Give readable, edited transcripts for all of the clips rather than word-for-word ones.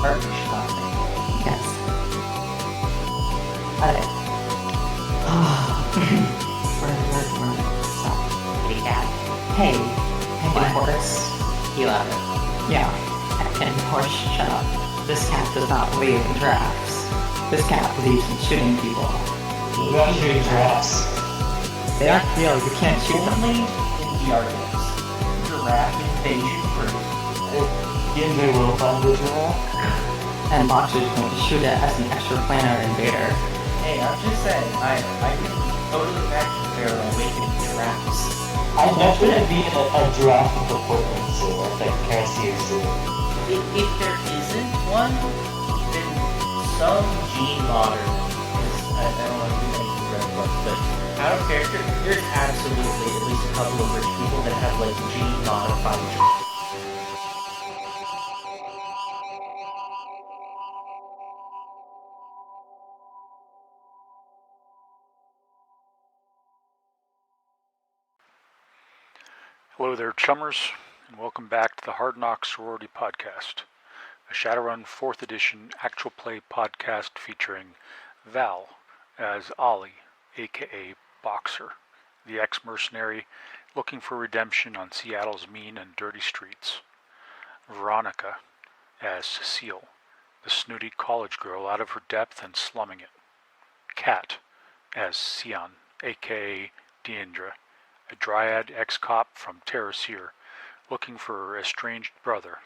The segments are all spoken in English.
partnership on me. Yes. Alright. Where stop. Kitty cat. Hey, What? horse. You love it. Yeah. And horse, shut up. This cat does not believe in giraffes. This cat believes in shooting people. You're not shooting giraffes. They aren't real, you can't shoot them. Only in VR games. Giraffe invasion proof. Again, they will find the giraffe. And Boxer's going to shoot it as an extraplanar invader. Hey, I'm just saying, I can totally imagine there are awakened giraffes. That wouldn't be a giraffe with appointments, like seriously. If there isn't one, then some gene modder is, I don't know if you think it's red book, but out of character, there's absolutely at least a couple of rich people that have like gene modified. Hello there, chummers, and welcome back to the Hard Knock Sorority Podcast, a Shadowrun 4th Edition actual play podcast featuring Val as Ollie, aka Boxer, the ex-mercenary looking for redemption on Seattle's mean and dirty streets, Veronica as Cecile, the snooty college girl out of her depth and slumming it, Kat as Sion, aka Deandra, a dryad ex-cop from Terracere, looking for her estranged brother,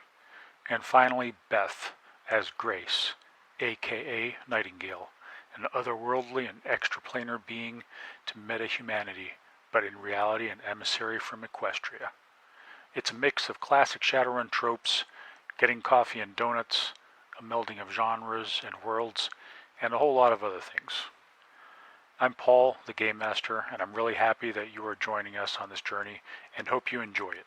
and finally Beth as Grace, aka Nightingale, an otherworldly and extraplanar being to meta-humanity, but in reality an emissary from Equestria. It's a mix of classic Shadowrun tropes, getting coffee and donuts, a melding of genres and worlds, and a whole lot of other things. I'm Paul, the Game Master, and I'm really happy that you are joining us on this journey and hope you enjoy it.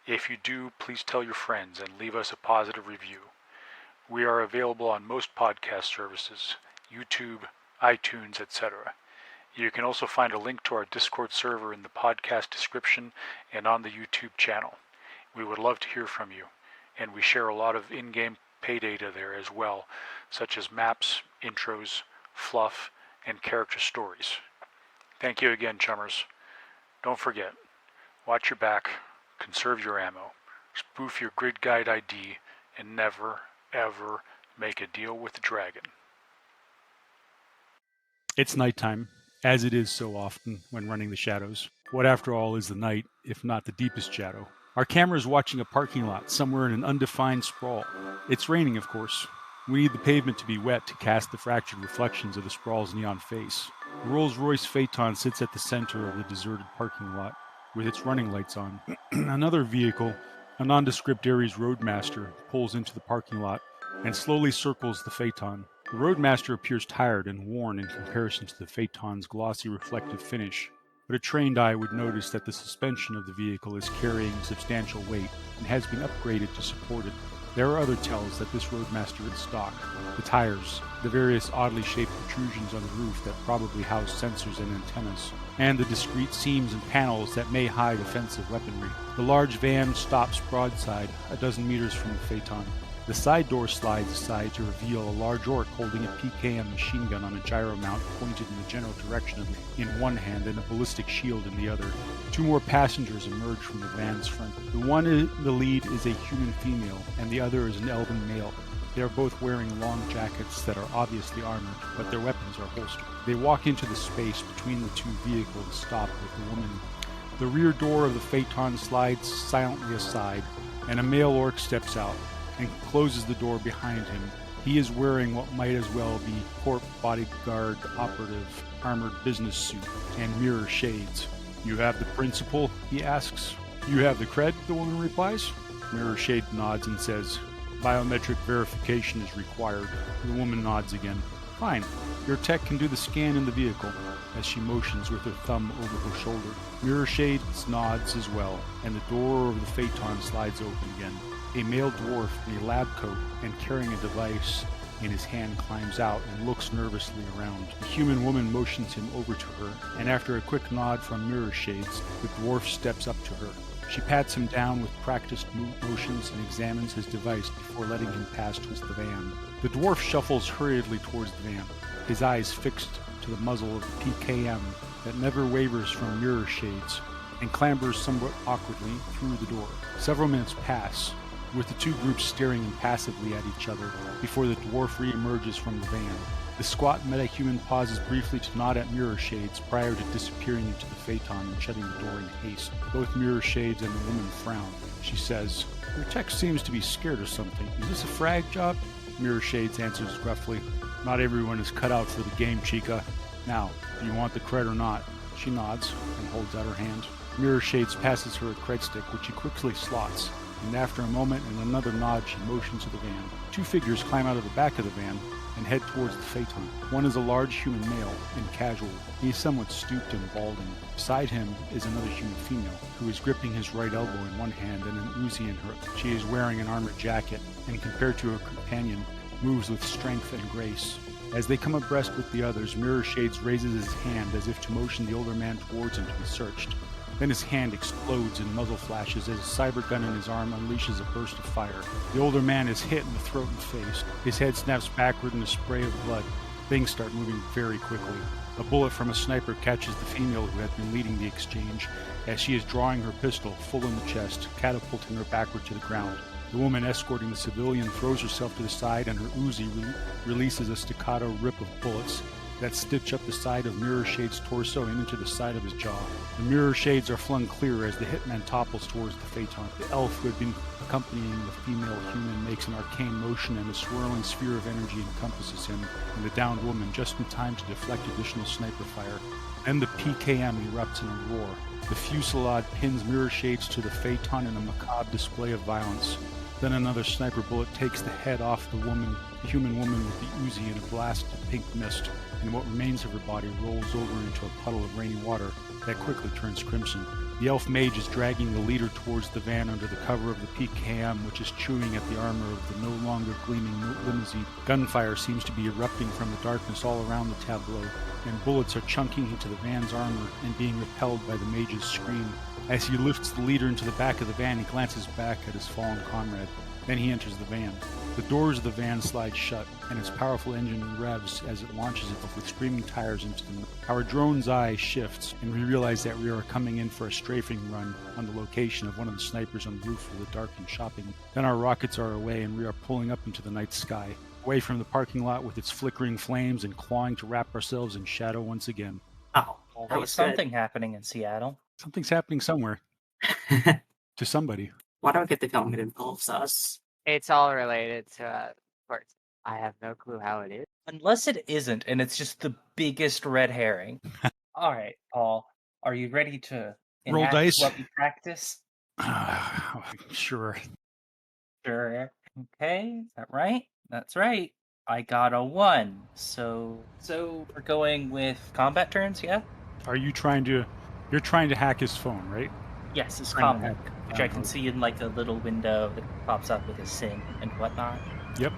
If you do, please tell your friends and leave us a positive review. We are available on most podcast services, YouTube, iTunes, etc. You can also find a link to our Discord server in the podcast description and on the YouTube channel. We would love to hear from you, and we share a lot of in-game paydata there as well, such as maps, intros, fluff, and character stories. Thank you again, chummers. Don't forget, watch your back, conserve your ammo, spoof your grid guide ID, and never, ever make a deal with the dragon. It's nighttime, as it is so often when running the shadows. What after all is the night, if not the deepest shadow? Our camera is watching a parking lot somewhere in an undefined sprawl. It's raining, of course. We need the pavement to be wet to cast the fractured reflections of the sprawl's neon face. The Rolls-Royce Phaeton sits at the center of the deserted parking lot, with its running lights on. Another vehicle, a nondescript Ares Roadmaster, pulls into the parking lot and slowly circles the Phaeton. The Roadmaster appears tired and worn in comparison to the Phaeton's glossy reflective finish, but a trained eye would notice that the suspension of the vehicle is carrying substantial weight and has been upgraded to support it. There are other tells that this Roadmaster is stock. The tires, the various oddly shaped protrusions on the roof that probably house sensors and antennas, and the discrete seams and panels that may hide offensive weaponry. The large van stops broadside, a dozen meters from the Phaeton. The side door slides aside to reveal a large orc holding a PKM machine gun on a gyro mount pointed in the general direction in one hand and a ballistic shield in the other. Two more passengers emerge from the van's front. The one in the lead is a human female, and the other is an elven male. They are both wearing long jackets that are obviously armored, but their weapons are holstered. They walk into the space between the two vehicles and stop with the woman. The rear door of the Phaeton slides silently aside, and a male orc steps out and closes the door behind him. He is wearing what might as well be Corp bodyguard operative armored business suit and mirror shades. "You have the principal?" he asks. "You have the cred?" the woman replies. Mirror shade nods and says, "Biometric verification is required." The woman nods again. "Fine. Your tech can do the scan in the vehicle," as she motions with her thumb over her shoulder. Mirror shades nods as well, and the door of the Phaeton slides open again. A male dwarf in a lab coat and carrying a device in his hand climbs out and looks nervously around. The human woman motions him over to her, and after a quick nod from mirror shades, the dwarf steps up to her. She pats him down with practiced motions and examines his device before letting him pass towards the van. The dwarf shuffles hurriedly towards the van, his eyes fixed to the muzzle of the PKM that never wavers from mirror shades, and clambers somewhat awkwardly through the door. Several minutes pass, with the two groups staring impassively at each other before the dwarf re-emerges from the van. The squat metahuman pauses briefly to nod at mirror shades prior to disappearing into the phaeton and shutting the door in haste. Both mirror shades and the woman frown. She says, "Your tech seems to be scared of something. Is this a frag job?" Mirror shades answers gruffly, "Not everyone is cut out for the game, chica. Now, do you want the cred or not?" She nods and holds out her hand. Mirror shades passes her a cred stick, which she quickly slots, and after a moment and another nod, she motions to the van. Two figures climb out of the back of the van and head towards the phaeton. One is a large human male and casual. He is somewhat stooped and balding. Beside him is another human female, who is gripping his right elbow in one hand and an Uzi in her. She is wearing an armored jacket, and compared to her companion, moves with strength and grace. As they come abreast with the others, Mirror Shades raises his hand as if to motion the older man towards him to be searched. Then his hand explodes in muzzle flashes as a cyber gun in his arm unleashes a burst of fire. The older man is hit in the throat and face. His head snaps backward in a spray of blood. Things start moving very quickly. A bullet from a sniper catches the female who had been leading the exchange as she is drawing her pistol full in the chest, catapulting her backward to the ground. The woman escorting the civilian throws herself to the side and her Uzi releases a staccato rip of bullets that stitch up the side of Mirror Shade's torso and into the side of his jaw. The Mirror Shades are flung clear as the hitman topples towards the phaeton. The elf who had been accompanying the female human makes an arcane motion and a swirling sphere of energy encompasses him and the downed woman just in time to deflect additional sniper fire. Then the PKM erupts in a roar. The fusillade pins Mirror Shades to the phaeton in a macabre display of violence. Then another sniper bullet takes the head off the human woman with the Uzi in a blast of pink mist, and what remains of her body rolls over into a puddle of rainy water that quickly turns crimson. The elf mage is dragging the leader towards the van under the cover of the PKM, which is chewing at the armor of the no longer gleaming limousine. Gunfire seems to be erupting from the darkness all around the tableau, and bullets are chunking into the van's armor and being repelled by the mage's scream. As he lifts the leader into the back of the van, he glances back at his fallen comrade. Then he enters the van. The doors of the van slide shut, and its powerful engine revs as it launches itself with screaming tires into the night. Our drone's eye shifts, and we realize that we are coming in for a strafing run on the location of one of the snipers on the roof of the darkened shopping. Then our rockets are away, and we are pulling up into the night sky, away from the parking lot with its flickering flames and clawing to wrap ourselves in shadow once again. Oh, that Always was something happening in Seattle. Something's happening somewhere. good. To somebody. Why do I get the feeling it involves us? It's all related to sports. I have no clue how it is. Unless it isn't, and it's just the biggest red herring. All right, Paul, are you ready to Roll enact dice? what we practice? Sure. Sure. Okay, is that right? That's right. I got a 1. So we're going with combat turns, yeah? Are you trying to... You're trying to hack his phone, right? Yes, it's Trying to combat, hack- which I can see in like a little window that pops up with a SIM and whatnot. Yep.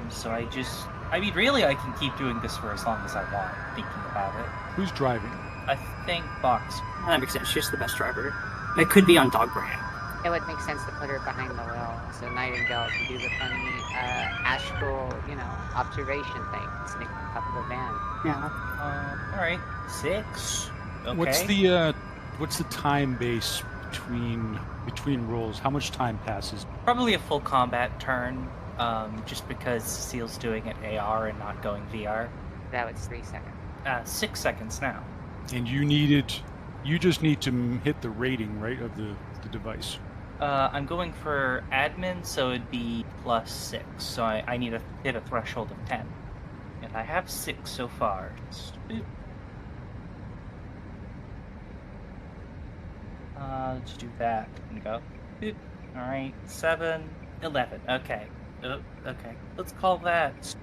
So I mean, really, I can keep doing this for as long as I want, thinking about it. Who's driving? I think Box. That makes sense. She's the best driver. It could be on Dog Brand. It would make sense to put her behind the wheel so Nightingale can do the funny astral, observation thing. Sneak up the van. Yeah. All right, 6. Okay. What's the time base between rolls? How much time passes? Probably a full combat turn, just because Cecile's doing it AR and not going VR. That was 3 seconds. 6 seconds now. And you just need to hit the rating, right, of the device. I'm going for admin, so it'd be +6. So I need to hit a threshold of 10. And I have 6 so far. Boop. Let's do that. And go. Boop. Alright, 7, 11. Okay. Okay. Let's call that,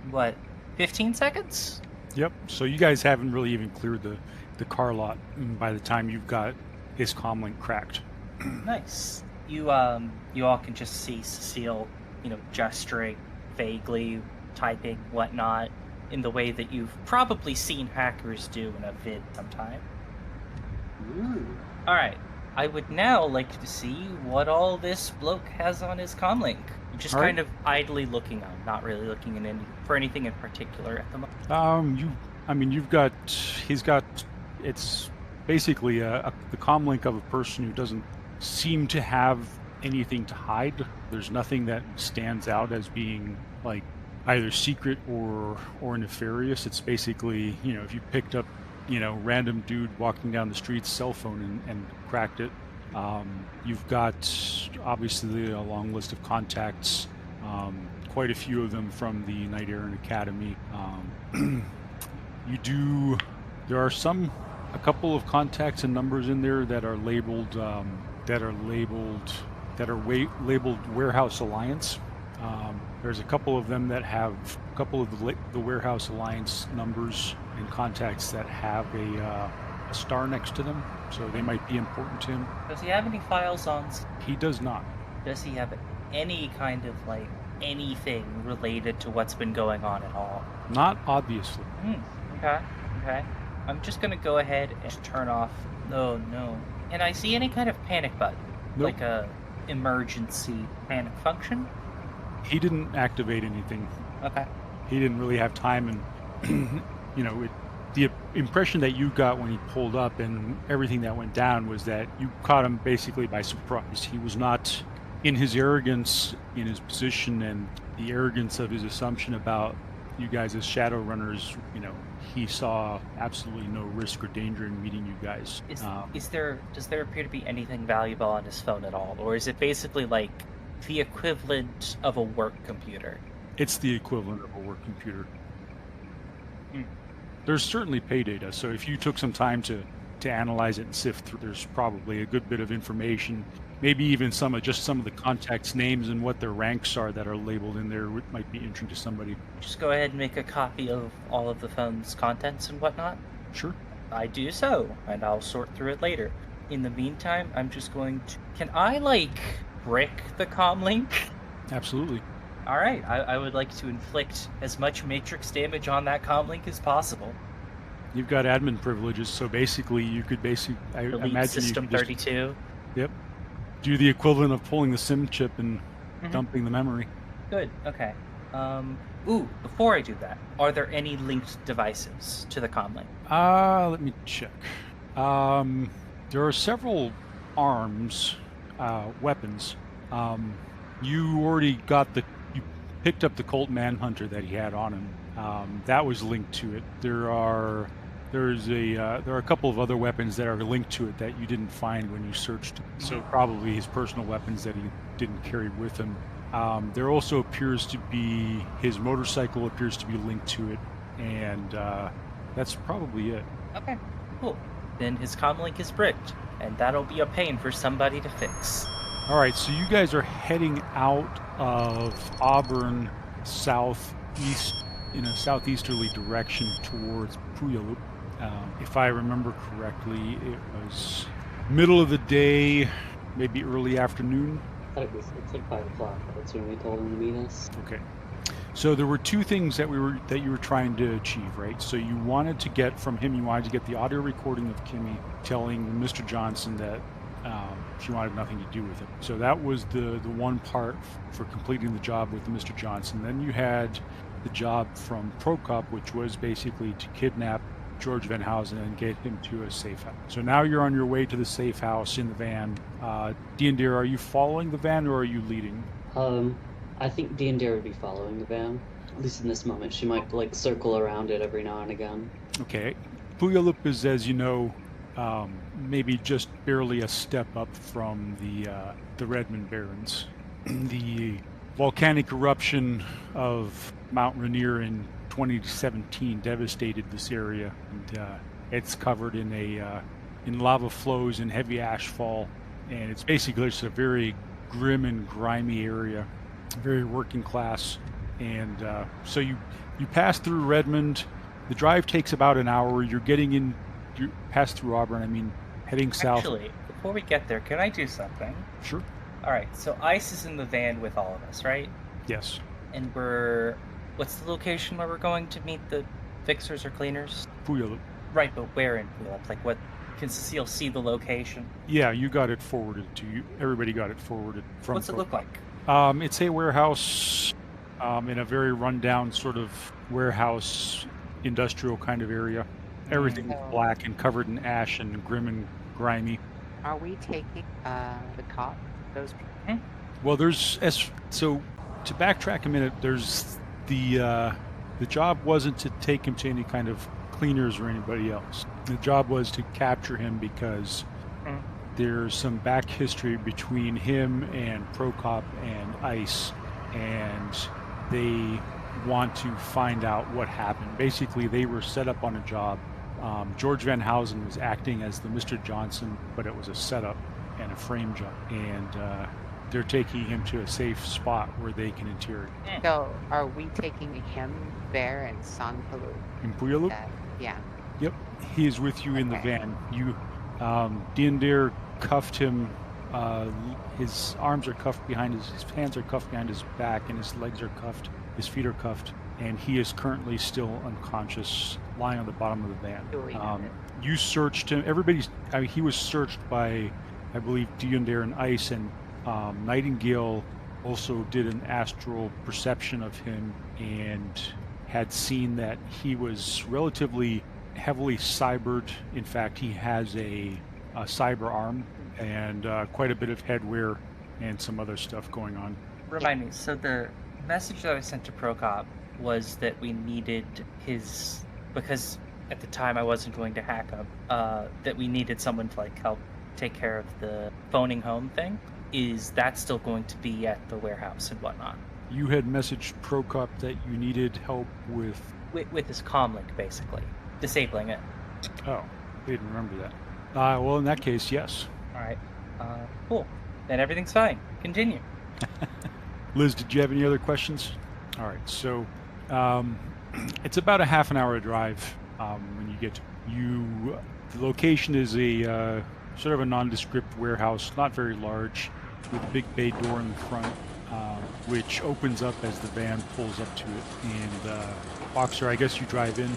15 seconds? Yep. So you guys haven't really even cleared the car lot by the time you've got his comlink cracked. Nice. You all can just see Cecile, gesturing vaguely, typing, whatnot, in the way that you've probably seen hackers do in a vid sometime. Ooh. Alright. I would now like to see what all this bloke has on his comlink. Just All right. kind of idly looking on, not really looking for anything in particular at the moment. He's got, it's basically the comlink of a person who doesn't seem to have anything to hide. There's nothing that stands out as being like either secret or nefarious. It's basically, if you picked up, random dude walking down the street's cell phone and cracked it. You've got obviously a long list of contacts, quite a few of them from the Knight Errant Academy. There are a couple of contacts and numbers in there that are labeled Warehouse Alliance. There's a couple of them that have a couple of the Warehouse Alliance numbers and contacts that have a star next to them, so they might be important to him. Does he have any files on? He does not. Does he have any kind of anything related to what's been going on at all? Not obviously. Okay. I'm just gonna go ahead and turn off. Oh no. Can I see any kind of panic button? Nope. Like a emergency panic function? He didn't activate anything. Okay. He didn't really have time, and the impression that you got when he pulled up and everything that went down was that you caught him basically by surprise. He was not, in his arrogance, in his position, and the arrogance of his assumption about you guys as shadow runners, he saw absolutely no risk or danger in meeting you guys. Does there appear to be anything valuable on his phone at all, or is it basically like the equivalent of a work computer? It's the equivalent of a work computer. There's certainly pay data, so if you took some time to analyze it and sift through, there's probably a good bit of information. Maybe even some of the contacts' names and what their ranks are that are labeled in there might be interesting to somebody. Just go ahead and make a copy of all of the phone's contents and whatnot. Sure. I do so, and I'll sort through it later. In the meantime, I'm just going to... Can I, brick the comlink? Absolutely. All right, I would like to inflict as much matrix damage on that comlink as possible. You've got admin privileges, so basically you could I imagine System you could 32. Yep. Do the equivalent of pulling the SIM chip and dumping the memory. Good, okay. Before I do that, are there any linked devices to the comlink? Let me check. There are several arms, weapons. You already you picked up the Colt Manhunter that he had on him. That was linked to it. There are a couple of other weapons that are linked to it that you didn't find when you searched. So probably his personal weapons that he didn't carry with him. There also appears to be his motorcycle appears to be linked to it, and that's probably it. Okay, cool. Then his comlink is bricked, and that'll be a pain for somebody to fix. All right, so you guys are heading out of Auburn southeast in a southeasterly direction towards Puyallup. If I remember correctly, it was middle of the day, maybe early afternoon. It's like 5 o'clock. That's when we told him to meet us. Okay. So there were two things that you were trying to achieve, right? So you wanted to get the audio recording of Kimmy telling Mr. Johnson that she wanted nothing to do with it. So that was the one part for completing the job with Mr. Johnson. Then you had the job from Prokop, which was basically to kidnap George Van Housen and get him to a safe house. So now you're on your way to the safe house in the van. Dear, are you following the van or are you leading? I think Deandere would be following the van. At least in this moment. She might circle around it every now and again. Okay. Puyallup is, as you know, maybe just barely a step up from the Redmond Barrens. The volcanic eruption of Mount Rainier in 2017 devastated this area, and it's covered in lava flows and heavy ashfall, and it's basically just a very grim and grimy area, very working class. And so you pass through Redmond. The drive takes about an hour. You pass through Auburn. Heading south. Actually, before we get there, can I do something? Sure. All right. So Ice is in the van with all of us, right? Yes. And what's the location where we're going to meet the fixers or cleaners? Puyallup. Right, but where in Puyallup? Like what Can Cecile see the location? Yeah, you got it forwarded to you. Everybody got it forwarded from. What's it look like? It's a warehouse in a very rundown sort of warehouse, industrial kind of area. Everything is black and covered in ash and grim and grimy. Are we taking the cop? Those people? Well, so to backtrack a minute, there's the job wasn't to take him to any kind of cleaners or anybody else. The job was to capture him because there's some back history between him and Prokop and ICE, and they want to find out what happened. Basically, they were set up on a job. George Van Housen was acting as the Mr. Johnson, but it was a setup and a frame job, and they're taking him to a safe spot where they can interrogate. So, are we taking him there in San Pelu? In Puyallup? Yeah. Yep, he is with you in the van. You, Diandir cuffed him. His arms are cuffed behind his hands are cuffed behind his back, and his legs are cuffed. His feet are cuffed, and he is currently still unconscious, lying on the bottom of the van. You searched him. He was searched by, I believe, Diandir and ICE, and Nightingale also did an astral perception of him and had seen that he was relatively heavily cybered. In fact, he has a cyber arm and quite a bit of headwear and some other stuff going on. Remind me, so the message that I sent to Prokop was that we needed his, because at the time I wasn't going to hack him, that we needed someone to like help take care of the phoning home thing. Is that still going to be at the warehouse and whatnot? You had messaged Prokop that you needed help with his comlink, basically. Disabling it. Oh, I didn't remember that. Well, in that case, yes. Alright. Cool. Then everything's fine. Continue. Liz, did you have any other questions? All right, so it's about a half an hour drive when you get to the location is a sort of a nondescript warehouse, not very large, with a big bay door in the front, which opens up as the van pulls up to it. And Boxer, I guess you drive in.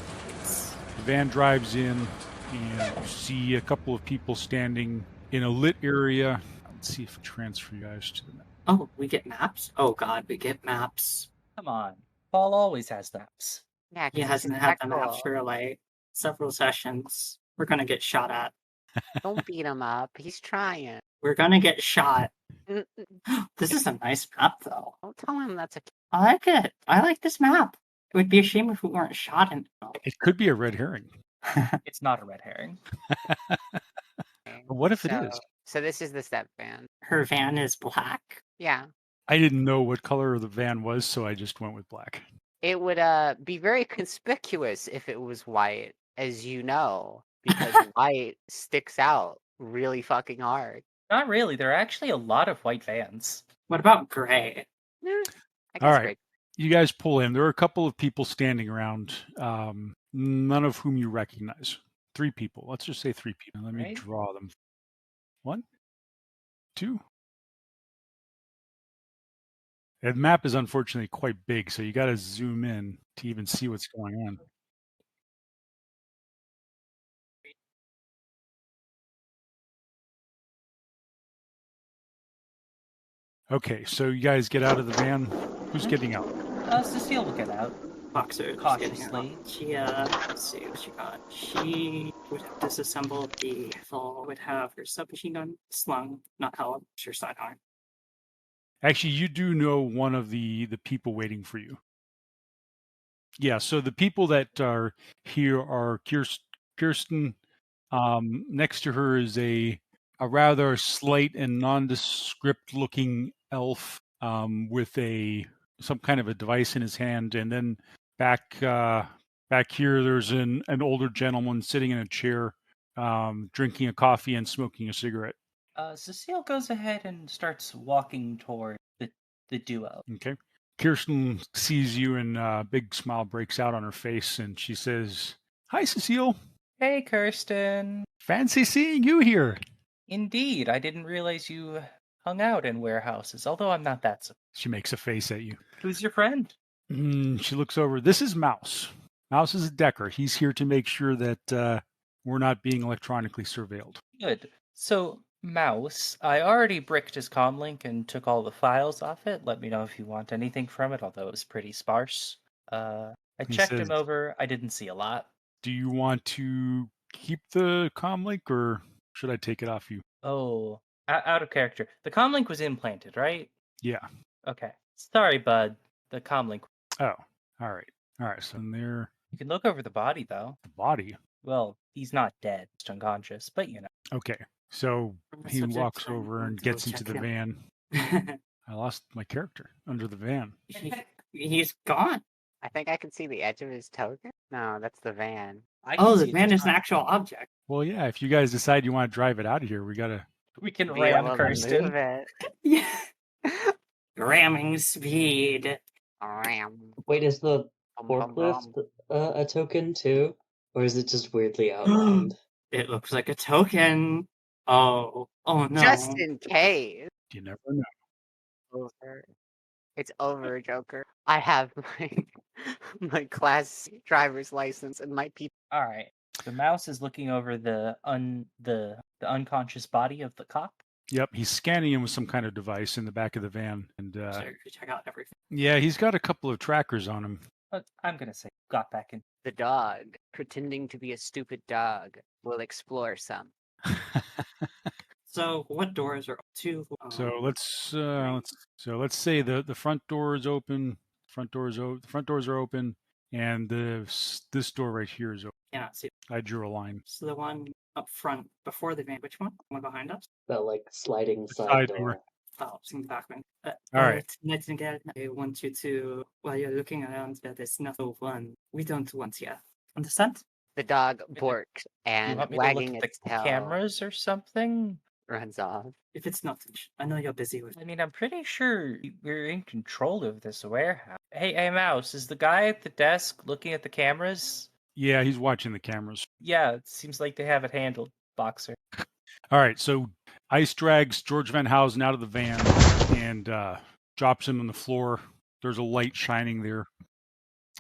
The van drives in, and you see a couple of people standing in a lit area. Let's see if it transfers you guys to the map. Oh, we get maps? Oh god, we get maps. Come on. Paul always has maps. Yeah, He hasn't had the maps for like several sessions. We're gonna get shot at. Don't beat him up. He's trying. We're gonna get shot. Mm, This is a nice map though. Don't tell him that's a. I like it. I like this map. It would be a shame if we weren't shot in it. It could be a red herring. It's not a red herring. But what if it is? So this is the step van. Her van is black. Yeah. I didn't know what color the van was, so I just went with black. It would be very conspicuous if it was white, as you know, because white sticks out really fucking hard. Not really. There are actually a lot of white vans. What about gray? I guess All right. great. You guys pull in. There are a couple of people standing around, none of whom you recognize. 3 people. Let's just say 3 people. Let me Right. draw them. 1, 2. The map is unfortunately quite big, so you got to zoom in to even see what's going on. Okay, so you guys get out of the van. Who's getting out? Cecile will get out. Boxer. Cautiously. She let's see what she got. She would have disassembled the rifle, would have her submachine gun slung, not held, her sidearm. Actually, you do know one of the people waiting for you. Yeah, so the people that are here are Kirsten. Next to her is a rather slight and nondescript looking elf with some kind of a device in his hand, and then back here there's an older gentleman sitting in a chair, drinking a coffee and smoking a cigarette. Cecile goes ahead and starts walking toward the duo. Okay. Kirsten sees you, and a big smile breaks out on her face, and she says, "Hi, Cecile. Hey, Kirsten. Fancy seeing you here." Indeed, I didn't realize you hung out in warehouses, although I'm not that surprised. She makes a face at you. Who's your friend? She looks over. This is Mouse. Mouse is a Decker. He's here to make sure that We're not being electronically surveilled. Good. So, Mouse, I already bricked his comlink and took all the files off it. Let me know if you want anything from it, although it was pretty sparse. I He checked says- him over. I didn't see a lot. Do you want to keep the comlink, or should I take it off you? Oh, out of character. The comlink was implanted, right? Yeah. Okay. Sorry, bud. The comlink. Oh, all right. All right. So in there, You can look over the body, though. the body. Well, he's not dead, just unconscious, but you know. Okay. So he Subject, walks I'm over going and to gets check into the him. van. I lost my character under the van. He's gone. I think I can see the edge of his token. No, that's the van. I can Oh, the see man is an time. actual object. Well, yeah. If you guys decide you want to drive it out of here, we gotta. We can Be ram able to Kirsten. move it. Yeah. Ramming speed. Ram. Wait, is the Bum, bum, bum. forklift a token too? Or is it just weirdly outlined? It looks like a token. Oh no. Just in case. You never know. Over. It's over, Joker. I have my class driver's license and my people. All right. The mouse is looking over the unconscious body of the cop. Yep. He's scanning him with some kind of device in the back of the van, and So check out everything. yeah, he's got a couple of trackers on him. But I'm gonna say got back in. The dog, pretending to be a stupid dog, will explore some. So what doors are two? So let's let's say the front door is open. The front doors are open, and this door right here is open. Cannot see. I drew a line. So the one up front before the van. Which one? The one behind us? That like sliding The side side door. door. Oh, it's in the back one. All right. Nightingale, I want you to, while you're looking around, there's nothing one. We don't want you. Understand? The dog You borks and want me to wagging look at its the tail cameras or something? runs off. If it's not, I know you're busy with. I mean, I'm pretty sure we're in control of this warehouse. Hey, Mouse, is the guy at the desk looking at the cameras? Yeah, he's watching the cameras. Yeah, it seems like they have it handled, Boxer. All right, so Ice drags George Van Housen out of the van and drops him on the floor. There's a light shining there.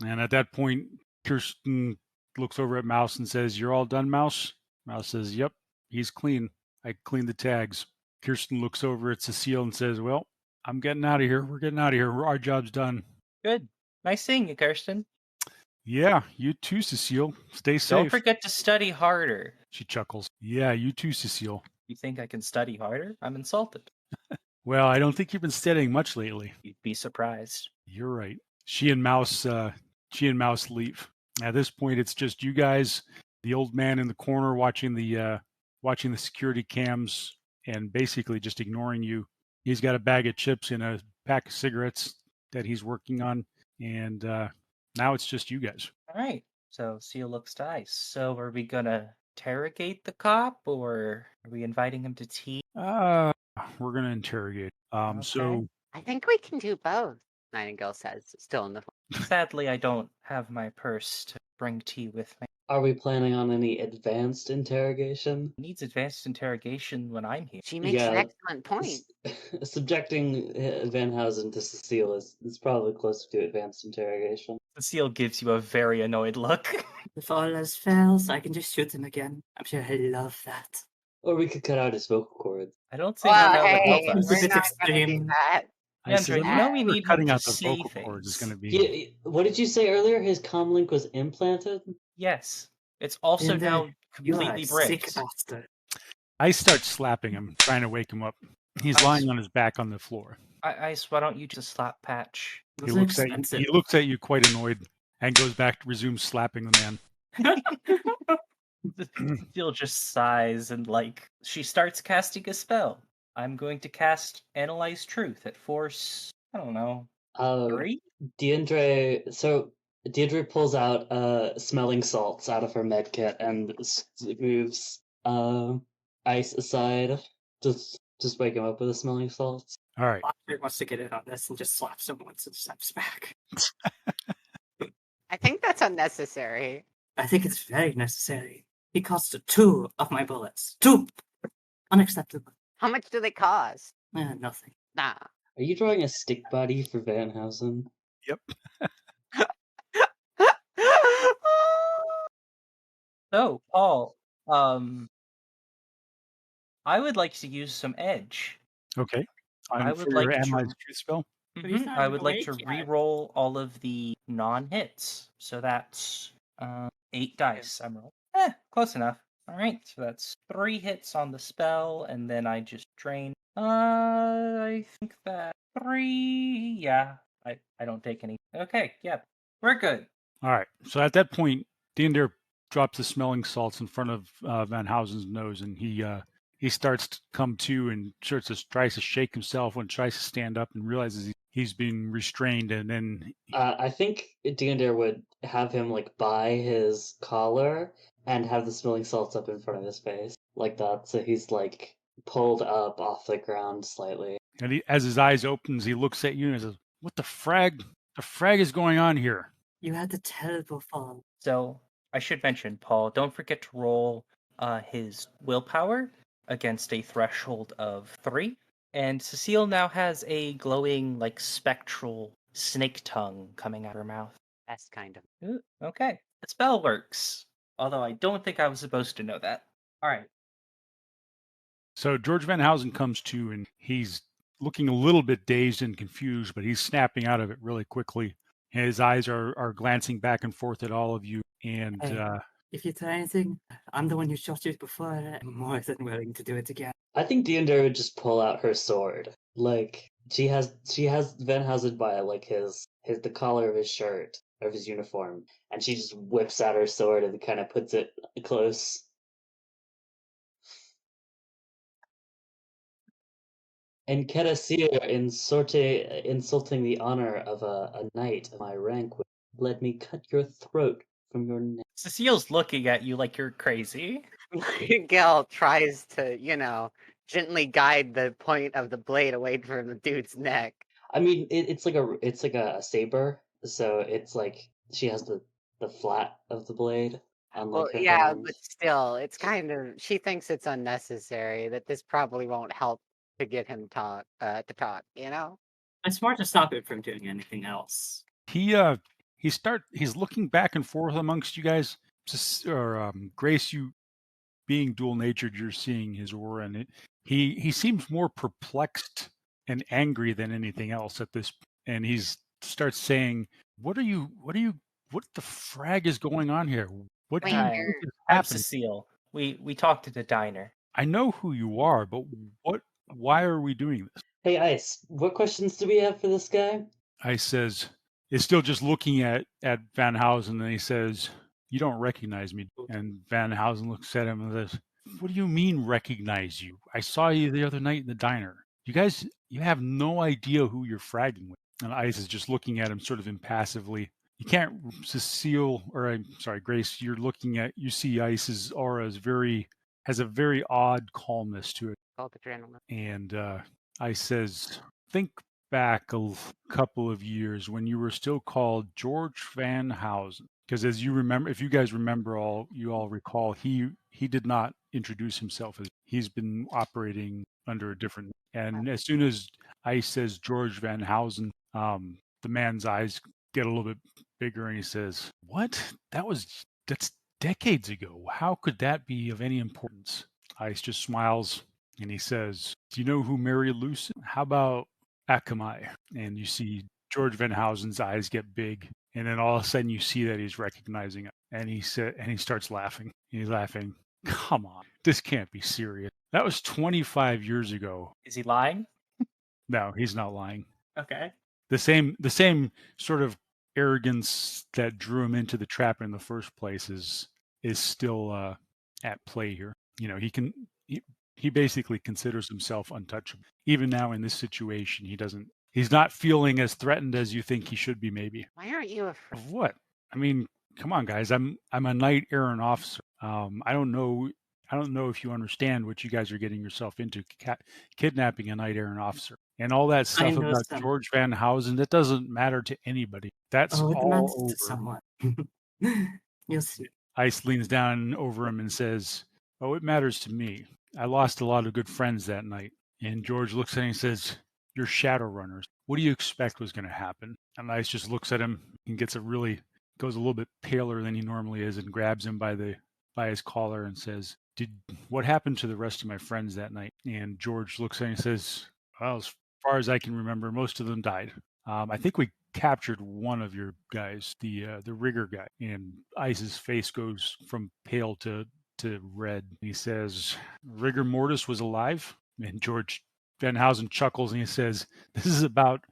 And at that point, Kirsten looks over at Mouse and says, "You're all done, Mouse?" Mouse says, "Yep, he's clean. I cleaned the tags." Kirsten looks over at Cecile and says, "Well, I'm getting out of here. We're getting out of here. Our job's done." Good. Nice seeing you, Kirsten. "Yeah, you too, Cecile. Stay Don't safe." forget to study harder. She chuckles. "Yeah, you too, Cecile." You think I can study harder? I'm insulted. "Well, I don't think you've been studying much lately." You'd be surprised. "You're right." She and Mouse leave. At this point, it's just you guys, the old man in the corner watching the security cams and basically just ignoring you. He's got a bag of chips and a pack of cigarettes that he's working on, and now it's just you guys. All right. So Seal looks to Ice. So are we gonna interrogate the cop, or are we inviting him to tea? We're gonna interrogate. So Okay. I think we can do both, Nightingale says, still in the Sadly, I don't have my purse to bring tea with me. Are we planning on any advanced interrogation? It needs advanced interrogation when I'm here. She makes an Yeah. excellent point. Subjecting Van Housen to Cecile is probably closer to advanced interrogation. Seal gives you a very annoyed look. If all else fails, I can just shoot him again. I'm sure he'll love that. Or we could cut out his vocal cords. I don't see Well, how that hey, would help It's us. a we're bit not gonna do extreme. that. I said, Andrew, you "I'm know not we sure need cutting him out to the say vocal cords is things. going to be." Yeah, what did you say earlier? His comlink was implanted? Yes. It's also And, now You are completely a sick bricked. bastard. I start slapping him, trying to wake him up. He's Ice. lying on his back on the floor. Ice, why don't you just slap patch? He Those looks are at you, expensive. he looks at you quite annoyed and goes back to resume slapping the man. Seal just sighs and she starts casting a spell. I'm going to cast Analyze Truth at force, I don't know, 3? Deirdre pulls out smelling salts out of her med kit and moves Ice aside. Just wake him up with the smelling salts. All right. Boxer wants to get in on this and just slaps him once and steps back. I think that's unnecessary. I think it's very necessary. He cost 2 of my bullets. 2! Unacceptable. How much do they cost? Nothing. Nah. Are you drawing a stick body for Van Housen? So, Paul, I would like to use some edge. Okay. I And would for your like to- analyze truth spell. But he's not I even would like to awake yet. re-roll all of the non-hits. So that's 8 dice I'm rolling. Close enough. All right, so that's 3 hits on the spell, and then I just drain. I think that 3. Yeah, I don't take any. Okay, yeah, we're good. All right. So at that point, Dinder drops the smelling salts in front of Van Housen's nose, and he starts to come to and tries to shake himself when tries to stand up and realizes he's being restrained, and then I think Dinder would have him like by his collar and have the smelling salts up in front of his face like that, so he's like pulled up off the ground slightly. as his eyes opens, he looks at you and says, "What the frag? The frag is going on here?" You had the terrible fall. So I should mention, Paul, don't forget to roll his willpower against a threshold of 3. And Cecile now has a glowing, like, spectral snake tongue coming out her mouth. Best kind of. Ooh, okay. The spell works. Although I don't think I was supposed to know that. All right. So George Van Housen comes to, and he's looking a little bit dazed and confused, but he's snapping out of it really quickly. His eyes are glancing back and forth at all of you, and Hey. If you try anything, I'm the one who shot you before. I'm more than willing to do it again. I think Dinder would just pull out her sword. Like she has Van Housen by like his the collar of his shirt, of his uniform, and she just whips out her sword and kind of puts it close. And Kerasir insulting the honor of a knight of my rank would let me cut your throat from your neck. Cecile's looking at you like you're crazy. Gil tries to, gently guide the point of the blade away from the dude's neck. I mean, it's like a saber, so it's like she has the flat of the blade, Well, unlike her yeah, hand. but still, it's kind of, she thinks it's unnecessary, that this probably won't help to get him to talk, It's smart to stop him from doing anything else. he's looking back and forth amongst you guys. Grace, you being dual natured, you're seeing his aura, and he seems more perplexed and angry than anything else at this. And he starts saying, what the frag is going on here? What do you Wait, think you're- is I'm happening? Cecile. We talked at the diner. I know who you are, but why are we doing this? Hey, Ice, what questions do we have for this guy? I says, is still just looking at Van Housen, and he says, "You don't recognize me." And Van Housen looks at him and says, "What do you mean recognize you? I saw you the other night in the diner. You have no idea who you're fragging with." And Ice is just looking at him sort of impassively. You can't, Cecile, or I'm sorry, Grace, you see Ice's aura has a very odd calmness to it. called adrenaline. And Ice says, think back a couple of years when you were still called George Van Housen, because as you remember, if you guys remember, you all recall, he did not introduce himself as he's been operating under a different. And as soon as Ice says George Van Housen, the man's eyes get a little bit bigger, and he says, "What? That's decades ago. How could that be of any importance?" Ice just smiles and he says, "Do you know who Mary Lucen? How about Akamai?" And you see George Van Housen's eyes get big, and then all of a sudden you see that he's recognizing it, and he starts laughing. He's laughing. Come on, this can't be serious. That was 25 years ago. Is he lying? No, he's not lying. Okay. The same sort of arrogance that drew him into the trap in the first place is still at play here. He basically considers himself untouchable. Even now in this situation, he's not feeling as threatened as you think he should be, maybe. Why aren't you afraid? Of what? I mean, come on, guys. I'm a knight errant officer. I don't know if you understand what you guys are getting yourself into, kidnapping a knight errant officer. And all that stuff know about some. George Van Housen, that doesn't matter to anybody. That's Oh, it all matters over. to someone. You'll see. Ice leans down over him and says, "Oh, it matters to me. I lost a lot of good friends that night." And George looks at him and says, "You're Shadowrunners. What do you expect was going to happen?" And Ice just looks at him and goes a little bit paler than he normally is, and grabs him by the by his collar and says, what happened to the rest of my friends that night? And George looks at him and says, well, as far as I can remember, most of them died. I think we captured one of your guys, the rigger guy. And Ice's face goes from pale to red. He says, rigor mortis was alive? And George Van Housen chuckles and he says, this is about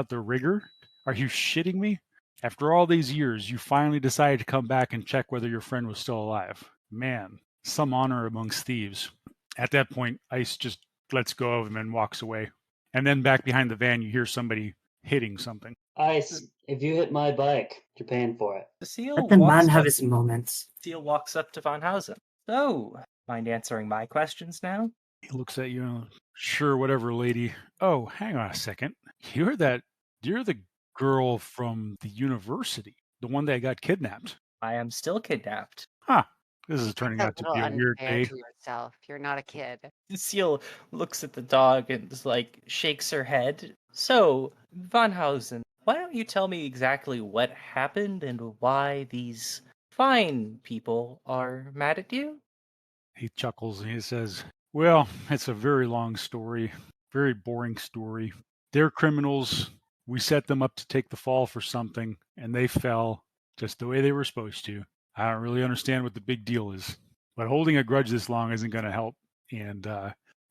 the rigor? Are you shitting me? After all these years, you finally decided to come back and check whether your friend was still alive. Man, some honor amongst thieves. At that point, Ice just lets go of him and walks away. And then back behind the van, you hear somebody hitting something. Ice, if you hit my bike, you're paying for it. Let the man have his moments. Seal walks up to Von Housen. So, mind answering my questions now? He looks at you. Sure, whatever, lady. Oh, hang on a second. You're the girl from the university, the one that got kidnapped. I am still kidnapped. Huh. This is turning That's out to a be a little weird unfair day. to yourself. You're not a kid. Seal looks at the dog and shakes her head. So, Von Housen, why don't you tell me exactly what happened and why these fine people are mad at you? He chuckles and he says, well, it's a very long story, very boring story. They're criminals. We set them up to take the fall for something, and they fell just the way they were supposed to. I don't really understand what the big deal is, but holding a grudge this long isn't going to help. And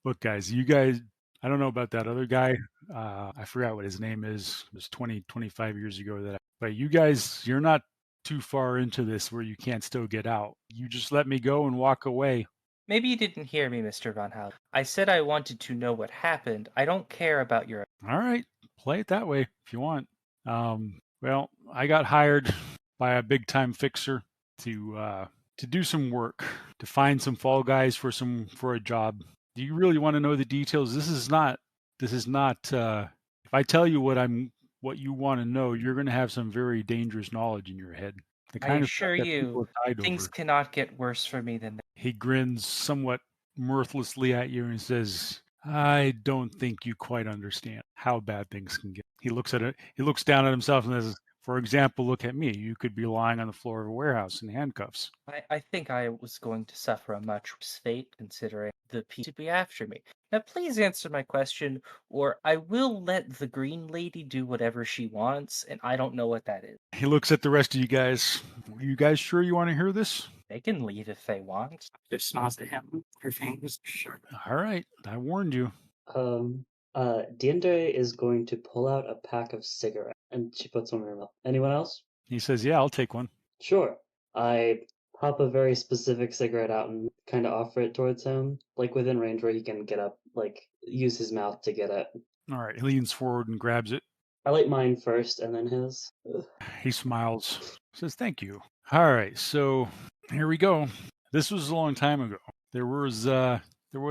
look, guys, I don't know about that other guy. I forgot what his name is. It was 25 years ago but you guys, you're not too far into this where you can't still get out. You just let me go and walk away. Maybe you didn't hear me, Mr. Von Housen. I said I wanted to know what happened. I don't care about your... All right, play it that way if you want. Well, I got hired by a big-time fixer to do some work, to find some fall guys for a job. Do you really want to know the details? This is not. If I tell you what you want to know, you're going to have some very dangerous knowledge in your head. The I kind assure of stuff that you, people have died things over. cannot get worse for me than that. He grins somewhat mirthlessly at you and says, I don't think you quite understand how bad things can get. He looks at it. He looks down at himself and says, for example, look at me. You could be lying on the floor of a warehouse in handcuffs. I think I was going to suffer a much worse fate considering the people to be after me. Now please answer my question, or I will let the green lady do whatever she wants, and I don't know what that is. He looks at the rest of you guys. Are you guys sure you want to hear this? They can leave if they want. Just smiles at him. Her fangs sharp. All right, I warned you. Diendere is going to pull out a pack of cigarettes, and she puts one in her mouth. Anyone else? He says, yeah, I'll take one. Sure. I pop a very specific cigarette out and kind of offer it towards him, like within range where he can get up, like use his mouth to get it. All right, he leans forward and grabs it. I light mine first and then his. Ugh. He smiles, says, thank you. All right, so here we go. This was a long time ago. There was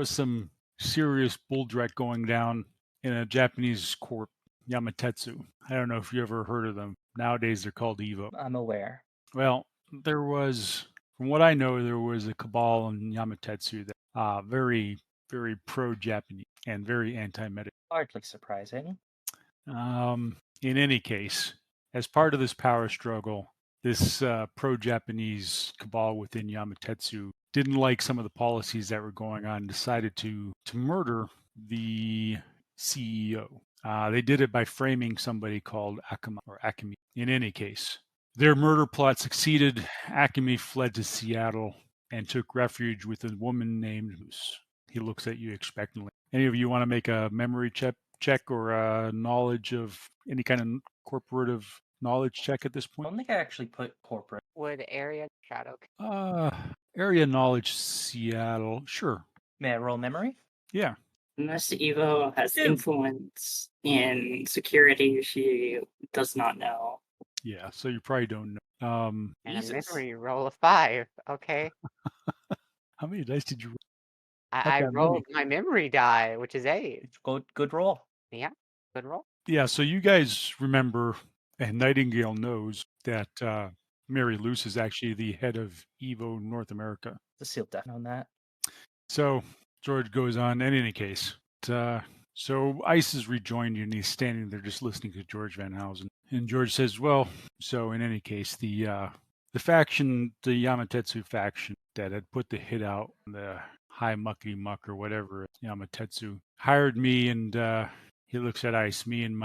some serious bull drek going down in a Japanese court, Yamatetsu. I don't know if you ever heard of them. Nowadays they're called Evo. I'm aware. Well, there was, from what I know, there was a cabal in Yamatetsu that very, very pro-Japanese and very anti-medical. Hardly surprising. In any case, as part of this power struggle, this pro-Japanese cabal within Yamatetsu didn't like some of the policies that were going on and decided to murder the CEO. They did it by framing somebody called Akemi. In any case, their murder plot succeeded. Akemi fled to Seattle and took refuge with a woman named Housen. He looks at you expectantly. Any of you want to make a memory check or a knowledge of any kind of corporative knowledge check at this I point? don't think I actually put corporate. Would area shadow? Area knowledge, Seattle. Sure. May I roll memory? Yeah. Unless Evo has influence in security, she does not know. Yeah. So you probably don't know. And Jesus. a memory roll of 5. Okay. How many dice did you roll? I Okay, rolled my memory die, which is 8. Good roll. Yeah. Good roll. Yeah. So you guys remember, and Nightingale knows that Mary Luce is actually the head of Evo North America. The seal definitely on that. So George goes on. In any case, so Ice has rejoined you, and he's standing there just listening to George Van Housen. And George says, "Well, so in any case, the faction, the Yamatetsu faction, that had put the hit out on the high muckety muck or whatever, Yamatetsu, hired me, and he looks at Ice, me and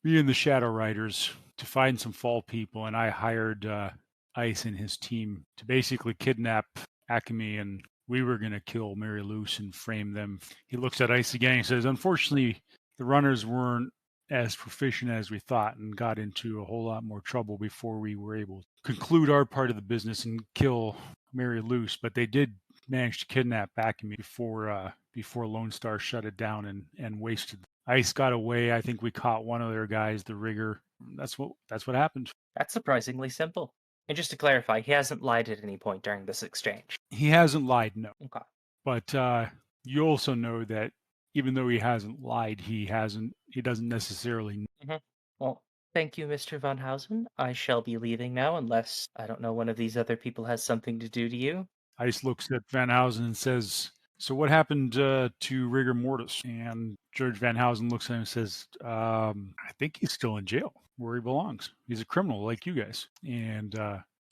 the Shadow Riders, to find some fall people, and I hired Ice and his team to basically kidnap Akemi, and we were going to kill Mary Luce and frame them. He looks at Ice again and says, unfortunately, the runners weren't as proficient as we thought and got into a whole lot more trouble before we were able to conclude our part of the business and kill Mary Luce, but they did manage to kidnap Akemi before Lone Star shut it down and wasted. Ice got away. I think we caught one of their guys, the rigger. That's what happened. That's surprisingly simple. And just to clarify, he hasn't lied at any point during this exchange. He hasn't lied, no. Okay. But you also know that even though he hasn't lied, he doesn't necessarily. Well, thank you, Mr. Von Housen. I shall be leaving now, unless, I don't know, one of these other people has something to do to you. Ice looks at Van Housen and says, so what happened to rigor mortis? And George Van Housen looks at him and says, I think he's still in jail where he belongs. He's a criminal like you guys. And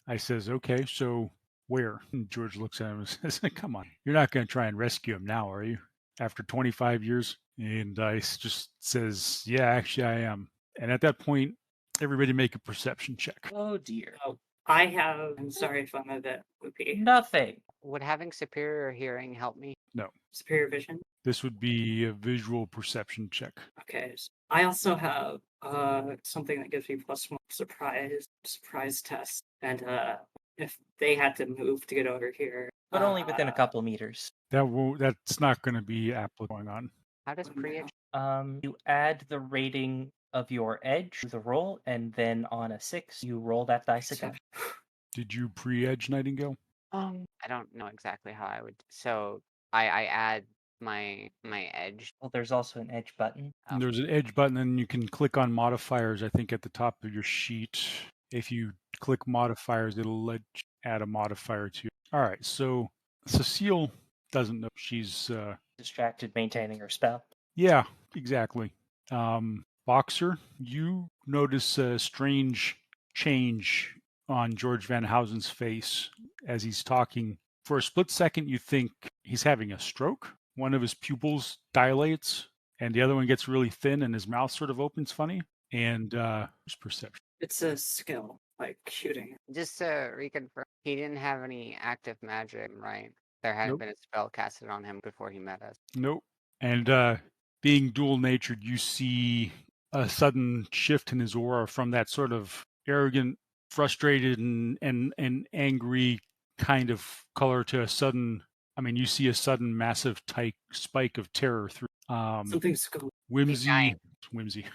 I says, okay, so where? And George looks at him and says, come on, you're not going to try and rescue him now, are you? After 25 years? And Ice just says, yeah, actually I am. And at that point, everybody make a perception check. Oh, dear. I'm sorry if I'm a bit loopy. Nothing. Would having superior hearing help me? No. Superior vision. This would be a visual perception check. Okay. So I also have something that gives me +1 surprise test, and if they had to move to get over here, But only within a couple meters. That's not going to be applicable going on. How does pre-edge? You add the rating of your edge to the roll, and then on a 6, you roll that dice again. Did you pre-edge Nightingale? I don't know exactly how I would. So I add my edge. Well, there's also an edge button. And there's an edge button, and you can click on modifiers, I think, at the top of your sheet. If you click modifiers, it'll let you add a modifier to. All right, so Cecile doesn't know. She's distracted maintaining her spell. Yeah, exactly. Boxer, you notice a strange change on George Van Housen's face as he's talking. For a split second, you think he's having a stroke. One of his pupils dilates, and the other one gets really thin, and his mouth sort of opens funny. And there's perception. It's a skill, like shooting. Just to reconfirm, he didn't have any active magic, right? There hadn't Nope. been a spell casted on him before he met us. Nope. And being dual-natured, you see a sudden shift in his aura from that sort of arrogant, frustrated, and angry kind of color to a sudden. I mean, you see a sudden, massive spike of terror through. Something's going. Whimsy.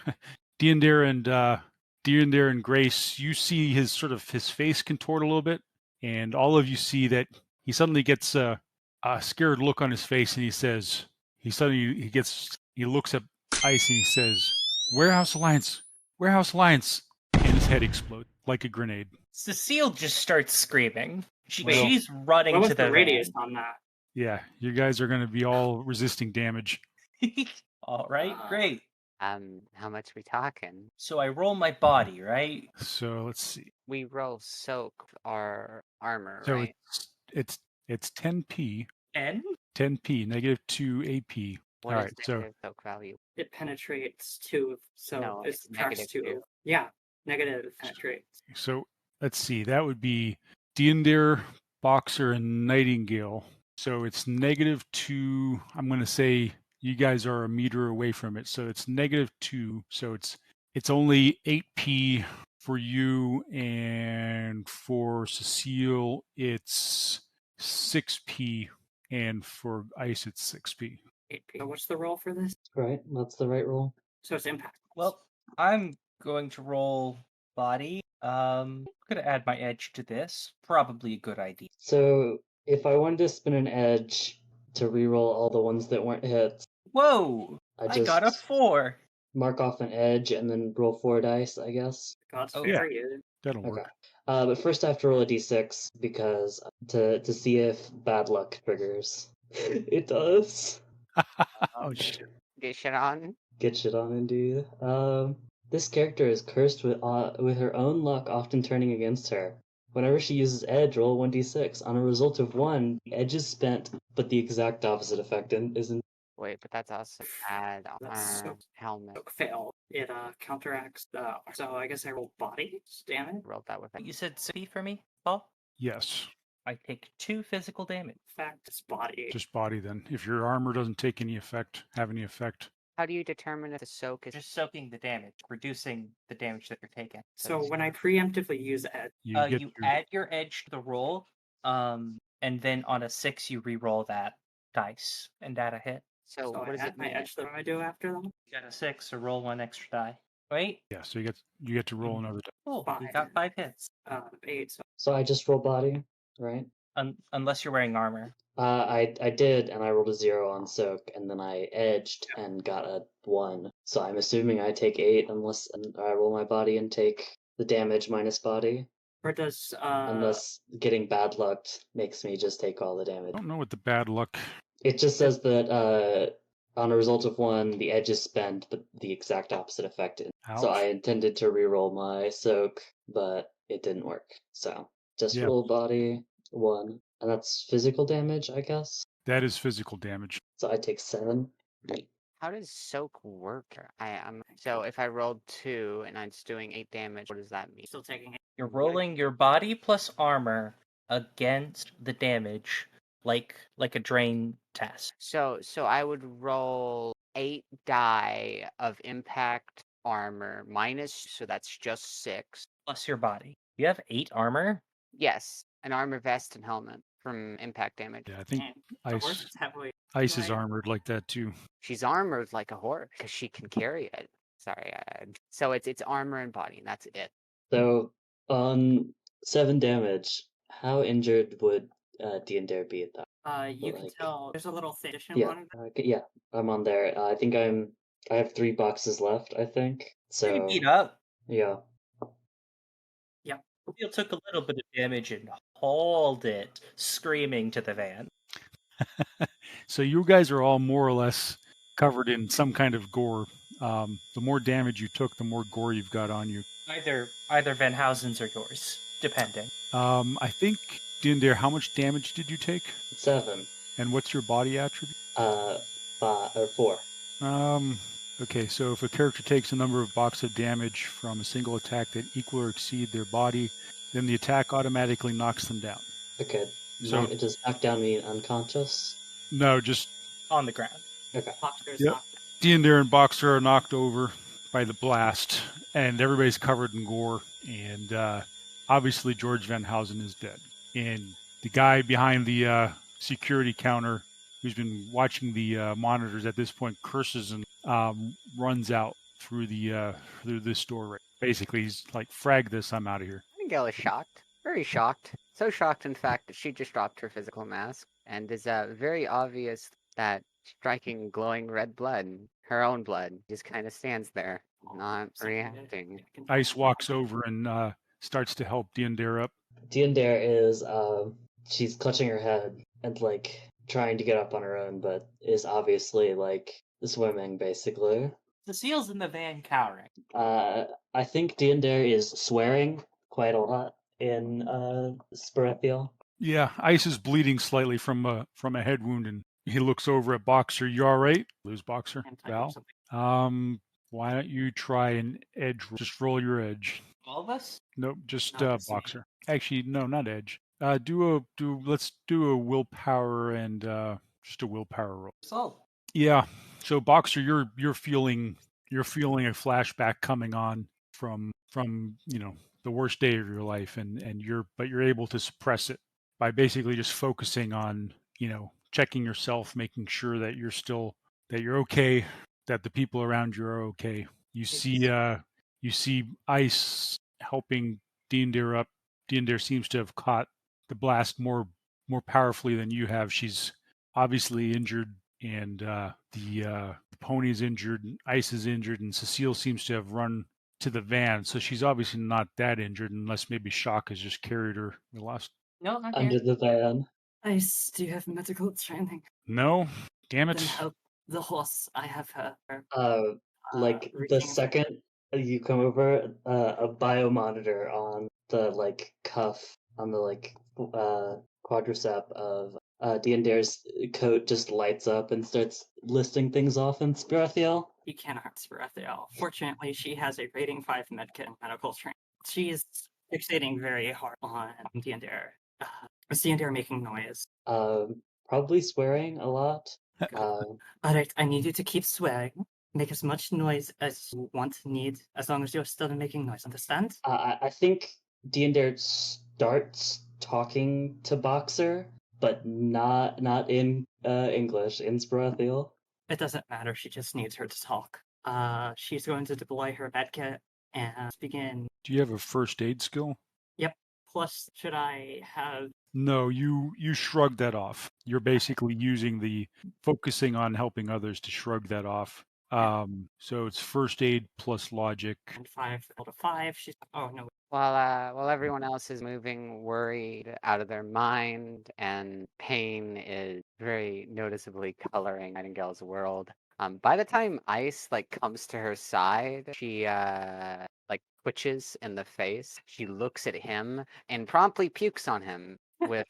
Deander and Grace, you see his face contort a little bit, and all of you see that he suddenly gets a scared look on his face, and he looks at Ice and he says, Warehouse Alliance, and his head explodes like a grenade. Cecile just starts screaming. Well, She's running What was to the the radius van. on that? Yeah, you guys are going to be all resisting damage. All right, great. How much we talking? So I roll my body, right? So let's see. We roll soak our armor, So right? it's 10p, 10? 10p, -2 AP. What all is right, so negative soak value? It penetrates 2, so No, it it's subtracts negative 2. 2. Yeah, negative penetrates. So let's see. That would be Deander, Boxer, and Nightingale. So it's -2. I'm going to say you guys are a meter away from it. So it's -2. So it's only 8p for you, and for Cecile it's 6p, and for Ice it's 6p. 8p. So what's the roll for this? Right, that's the right roll. So it's impact. Well, I'm going to roll body. I'm going to add my edge to this. Probably a good idea. So if I wanted to spin an edge to reroll all the ones that weren't hits, Whoa! I I got a just 4. mark off an edge and then roll 4 dice, I guess. God's Oh, favor you. That'll Okay. work. But first I have to roll a d6 because to see if bad luck triggers. It does. Oh shit. Get shit on. Get shit on, indeed. This character is cursed with her own luck often turning against her. Whenever she uses edge, roll 1d6. On a result of 1, edge is spent, but the exact opposite effect isn't. Wait, but that's also add That's armor, helmet. fail. It counteracts the. So I guess I roll body damage. Rolled that with it. You said 60 for me, Paul? Yes, I take 2 physical damage. In fact, it's body. just body then. If your armor doesn't take any effect, have any effect. How do you determine if the soak is Just soaking the damage, reducing the damage that you're taking. So it's- when I preemptively use edge, You get you your, add your edge to the roll, and then on a 6 you re-roll that dice and add a hit. so so what I does add it my mean? edge that I do after them. You got a 6, so roll 1 extra die. Wait, yeah. So you get to roll another. cool. You 5. got 5 hits. 8. So So I just roll body, right? Unless you're wearing armor. I did, and I rolled a 0 on soak, and then I edged and got a 1. So I'm assuming I take 8 unless I roll my body and take the damage minus body. or does Unless getting bad lucked makes me just take all the I damage. don't know what the bad luck. It just says that on a result of 1, the edge is spent, but the exact opposite effect. So Ouch. I intended to reroll my soak, but it didn't work. So just Yeah. roll body 1, and that's physical damage, I guess. That is physical damage. So I take 7. How does soak work? I'm so if I rolled 2 and I'm just doing 8 damage, what does that mean? still taking it? You're rolling your body plus armor against the damage like a drain test. So I would roll 8 die of impact armor minus, so that's just 6. Plus your body. You have 8 armor? Yes, an armor vest and helmet from impact damage. Yeah, I think And the horse ice is heavily. ice is Right. armored like that too. She's armored like a horse because she can carry it. Sorry, so it's armor and body, and that's it. So on 7 damage, how injured would Dare be at that? You can like- tell there's a little thinnish Yeah, one. yeah, I'm on there. I think I have 3 boxes left, I think. Pretty So beat up. yeah. Steel took a little bit of damage and hauled it, screaming to the van. So you guys are all more or less covered in some kind of gore. The more damage you took, the more gore you've got on you. Either Van Housen's or yours, depending. I think Dindare, how much damage did you take? 7. And what's your body attribute? 4. Okay, so if a character takes a number of boxes of damage from a single attack that equal or exceed their body, then the attack automatically knocks them down. Okay. So- Does knockdown mean unconscious? No, just On the ground. Okay. Boxer's Yep. knocked Dindare and Boxer are knocked over by the blast, and everybody's covered in gore. And obviously, George Van Housen is dead. And the guy behind the security counter, who's been watching the monitors at this point, curses and runs out through this doorway. Basically, he's like, "Frag this! I'm out of here." Nightingale is shocked, very shocked. So shocked, in fact, that she just dropped her physical mask, and is very obvious that striking glowing red blood, her own blood, just kind of stands there, not reacting. Ice walks over and starts to help Dindare up. Dare is she's clutching her head and like trying to get up on her own, but is obviously like swimming basically. The seal's in the van cowering. I think Dare is swearing quite a lot in Proverbial. Yeah, Ice is bleeding slightly from a head wound, and he lose over at Boxer. You all right? Lose Boxer. and type Val? something. Why don't you try an edge? Just roll your edge. All of us? Nope, just Not this Boxer. Actually, no, not edge. Let's do a willpower and just a willpower roll. Result. Yeah. So Boxer, you're feeling a flashback coming on from the worst day of your life, and you're able to suppress it by basically just focusing on checking yourself, making sure that you're okay, that the people around you are okay. You see Ice helping Dindare up. Dindare seems to have caught the blast more powerfully than you have. She's obviously injured, and the pony's injured, and Ice is injured, and Cecile seems to have run to the van. So she's obviously not that injured, unless maybe shock has just carried her. We lost. No, not Under here. the van. Ice, do you have medical training? No, damn it. Then help the horse. I have her. Like the reaching- second you come over, a biomonitor on the like cuff like quadricep of Diander's coat just lights up and starts listing things off in Spirathiel. You cannot Spirathiel. Fortunately, she has a rating 5 medkit and medical training. She is fixating very hard on Diander. Is Diander making noise? Probably swearing a lot. Alright, I need you to keep swearing. Make as much noise as you need, as long as you're still making noise, understand? I think Diander starts talking to Boxer, but not in English, in Spirathiel. It doesn't matter, she just needs her to talk. She's going to deploy her medkit and begin. Do you have a first aid skill? Yep. Plus, should I have... No, you shrug that off. You're basically using the focusing on helping others to shrug that off. So it's first aid plus logic. 5 out of 5. She's... Oh, no. While everyone else is moving, worried, out of their mind, and pain is very noticeably coloring Nightingale's world. By the time Ice comes to her side, she twitches in the face. She looks at him and promptly pukes on him with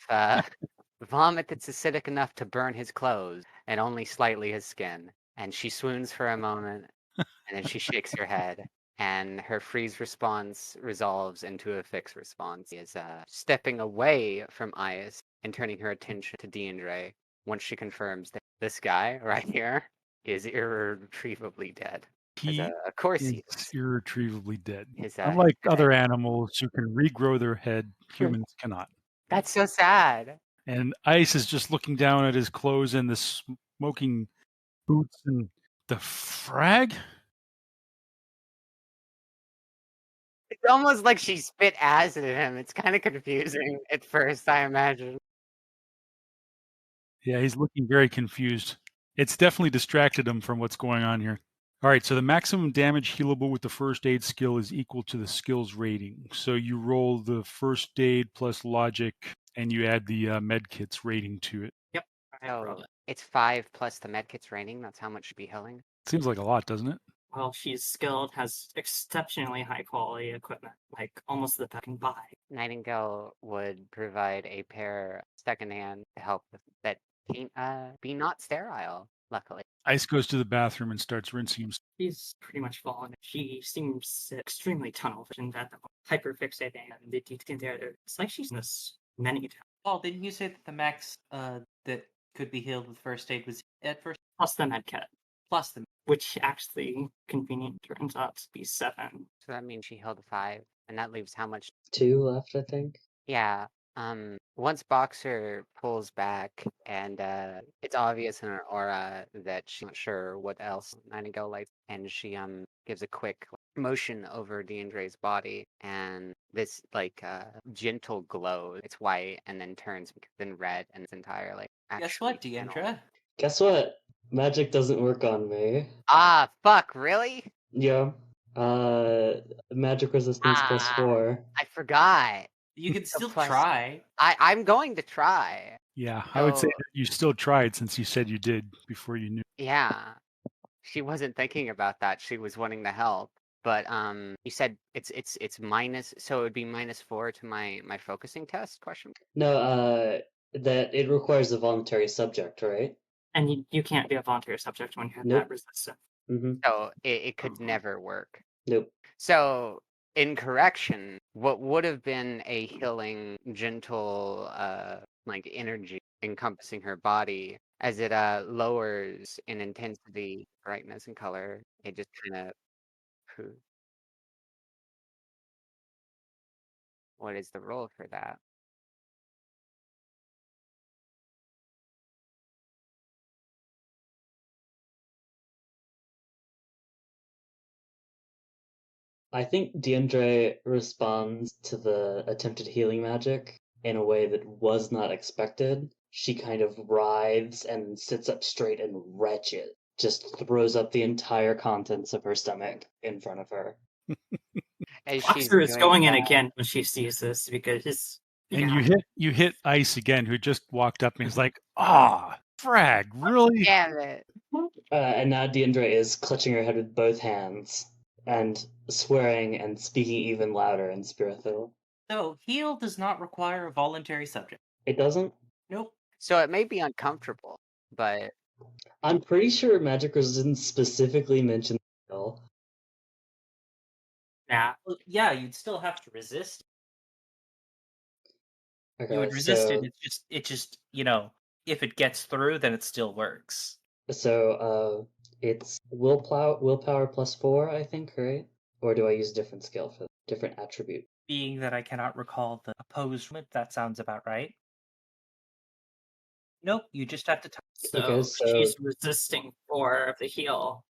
vomit that's acidic enough to burn his clothes and only slightly his skin. And she swoons for a moment, and then she shakes her head. And her freeze response resolves into a fixed response. She is stepping away from Ias and turning her attention to Diandre once she confirms that this guy right here is irretrievably dead. He of course is he is. irretrievably dead. His, Unlike his other head. animals who can regrow their head, humans cannot. That's so sad. And Ice is just looking down at his clothes and the smoking boots and the frag. It's almost like she spit acid at him. It's kind of confusing at first, I imagine. Yeah, he's looking very confused. It's definitely distracted him from what's going on here. All right, so the maximum damage healable with the first aid skill is equal to the skill's rating. So you roll the first aid plus logic, and you add the medkit's rating to it. Yep. So it's 5 plus the medkit's rating. That's how much should be healing. Seems like a lot, doesn't it? Well, she's skilled, has exceptionally high quality equipment, like almost the best can buy. Nightingale would provide a pair secondhand to help with that be not sterile, luckily. Ice goes to the bathroom and starts rinsing himself. She's pretty much fallen. She seems extremely tunnel vision at the hyperfixating and the detail there. It's like she's in this many times. Paul, didn't you say that the max that could be healed with first aid was at first Plus the medkit, plus the which actually convenient turns out to be 7. So that means she healed 5, and that leaves how much? 2 left, I think. Yeah. Once Boxer pulls back, and it's obvious in her aura that she's not sure what else Nightingale likes, and she gives a quick motion over Diandre's body, and this gentle glow. It's white and then turns then red, and it's entirely. Guess what, panel. Deandra? Guess what? Magic doesn't work on me. Ah, fuck! Really? Yeah. Magic resistance plus 4. I forgot. You can still plus- try. I'm going to try. Yeah, I would say So- that you still tried since you said you did before you knew. Yeah. She wasn't thinking about that. She was wanting to help. But you said it's minus, so it would be -4 to my focusing test question. No, that it requires a voluntary subject, right? And you can't be a volunteer subject when you have Nope. that resistance. Mm-hmm. So it could never work. Nope. So in correction, what would have been a healing, gentle energy encompassing her body, as it lowers in intensity, brightness, and color, it just kind of. What is the roll for that? I think Diandre responds to the attempted healing magic in a way that was not expected. She kind of writhes and sits up straight and wretched, just throws up the entire contents of her stomach in front of her. As she's Boxer is doing going in that- again when she sees this because it's. And yeah. you hit Ice again, who just walked up and is like, frag, really? Damn it. And now Diandre is clutching her head with both hands and swearing and speaking even louder in Spirithiel. So, heal does not require a voluntary subject. It doesn't? Nope. So it may be uncomfortable, but I'm pretty sure magic resistance specifically mentioned skill. Nah. Well, yeah, you'd still have to resist. You Okay, would resist it. so It just, if it gets through, then it still works. it's willpower +4, I think, right? Or do I use a different skill for different attribute? Being that I cannot recall the opposed from it, that sounds about right. Nope, you just have to. So, Okay, so she's resisting 4 of the heal.